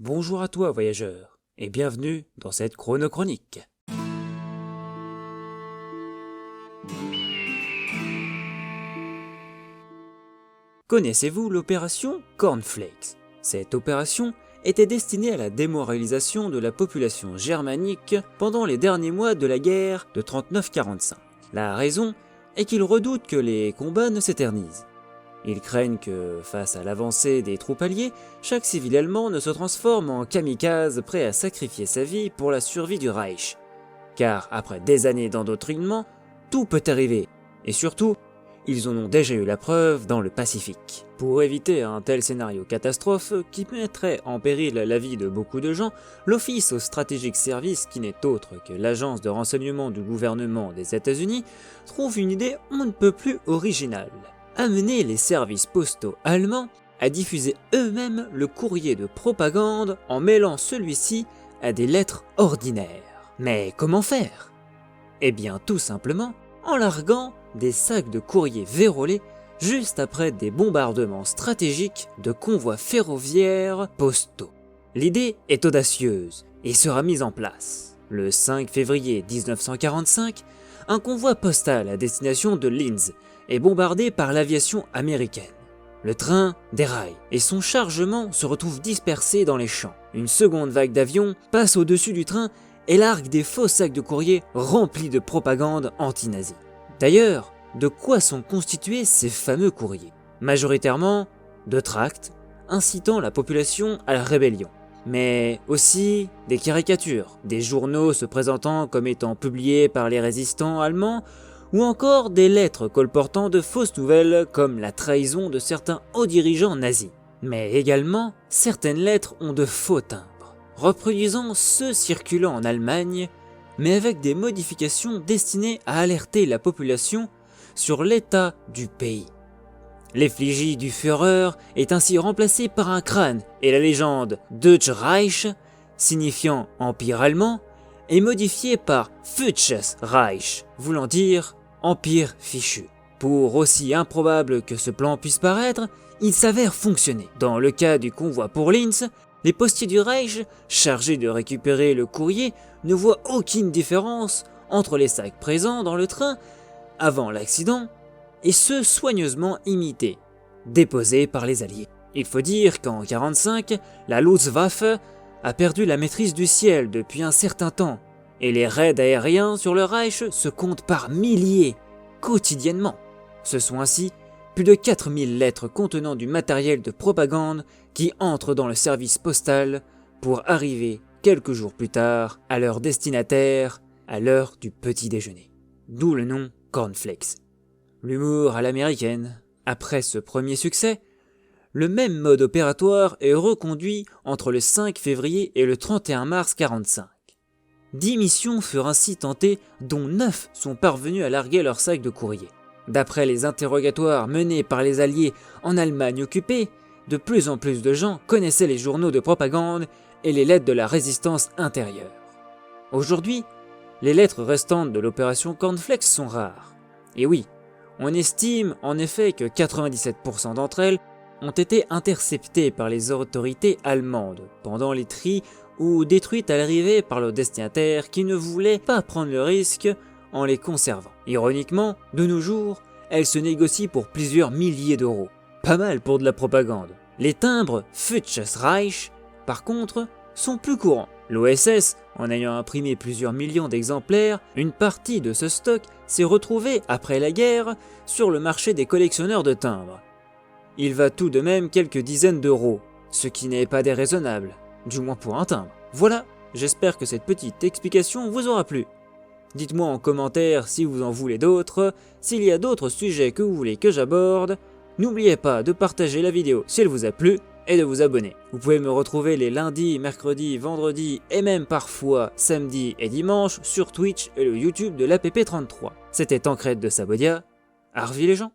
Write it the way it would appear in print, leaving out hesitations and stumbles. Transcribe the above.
Bonjour à toi voyageur, et bienvenue dans cette chronochronique. Connaissez-vous l'opération Cornflakes? Cette opération était destinée à la démoralisation de la population germanique pendant les derniers mois de la guerre de 39-45. La raison est qu'ils redoutent que les combats ne s'éternisent. Ils craignent que, face à l'avancée des troupes alliées, chaque civil allemand ne se transforme en kamikaze prêt à sacrifier sa vie pour la survie du Reich. Car après des années d'endoctrinement, tout peut arriver, et surtout, ils en ont déjà eu la preuve dans le Pacifique. Pour éviter un tel scénario catastrophe qui mettrait en péril la vie de beaucoup de gens, l'Office Strategic Service, qui n'est autre que l'agence de renseignement du gouvernement des États-Unis, trouve une idée on ne peut plus originale. Amener les services postaux allemands à diffuser eux-mêmes le courrier de propagande en mêlant celui-ci à des lettres ordinaires. Mais comment faire? Eh bien tout simplement en larguant des sacs de courrier vérolés juste après des bombardements stratégiques de convois ferroviaires postaux. L'idée est audacieuse et sera mise en place. Le 5 février 1945, un convoi postal à destination de Linz est bombardé par l'aviation américaine. Le train déraille et son chargement se retrouve dispersé dans les champs. Une seconde vague d'avions passe au-dessus du train et largue des faux sacs de courrier remplis de propagande anti-nazie. D'ailleurs, de quoi sont constitués ces fameux courriers? Majoritairement de tracts incitant la population à la rébellion, mais aussi des caricatures, des journaux se présentant comme étant publiés par les résistants allemands, ou encore des lettres colportant de fausses nouvelles comme la trahison de certains hauts dirigeants nazis. Mais également, certaines lettres ont de faux timbres, reproduisant ceux circulant en Allemagne, mais avec des modifications destinées à alerter la population sur l'état du pays. L'effigie du Führer est ainsi remplacée par un crâne et la légende Deutsches Reich, signifiant Empire allemand, est modifiée par Fuchsches Reich, voulant dire Empire fichu. Pour aussi improbable que ce plan puisse paraître, il s'avère fonctionner. Dans le cas du convoi pour Linz, les postiers du Reich, chargés de récupérer le courrier, ne voient aucune différence entre les sacs présents dans le train avant l'accident et ceux soigneusement imités, déposés par les Alliés. Il faut dire qu'en 1945, la Luftwaffe a perdu la maîtrise du ciel depuis un certain temps, et les raids aériens sur le Reich se comptent par milliers, quotidiennement. Ce sont ainsi plus de 4000 lettres contenant du matériel de propagande qui entrent dans le service postal pour arriver quelques jours plus tard à leur destinataire à l'heure du petit déjeuner. D'où le nom Cornflakes. L'humour à l'américaine. Après ce premier succès, le même mode opératoire est reconduit entre le 5 février et le 31 mars 1945. 10 missions furent ainsi tentées, dont 9 sont parvenus à larguer leur sac de courrier. D'après les interrogatoires menés par les Alliés en Allemagne occupée, de plus en plus de gens connaissaient les journaux de propagande et les lettres de la résistance intérieure. Aujourd'hui, les lettres restantes de l'opération Cornflakes sont rares. Et oui, on estime en effet que 97% d'entre elles ont été interceptées par les autorités allemandes pendant les tris ou détruites à l'arrivée par leurs destinataires qui ne voulaient pas prendre le risque en les conservant. Ironiquement, de nos jours, elles se négocient pour plusieurs milliers d'euros. Pas mal pour de la propagande. Les timbres Fuchsches Reich, par contre, sont plus courants. L'OSS, en ayant imprimé plusieurs millions d'exemplaires, une partie de ce stock s'est retrouvée après la guerre sur le marché des collectionneurs de timbres. Il va tout de même quelques dizaines d'euros, ce qui n'est pas déraisonnable, du moins pour un timbre. Voilà, j'espère que cette petite explication vous aura plu. Dites-moi en commentaire si vous en voulez d'autres, s'il y a d'autres sujets que vous voulez que j'aborde. N'oubliez pas de partager la vidéo si elle vous a plu et de vous abonner. Vous pouvez me retrouver les lundis, mercredis, vendredis et même parfois samedi et dimanche sur Twitch et le YouTube de l'APP33. C'était Tancred de Sabodia, Arvi les gens.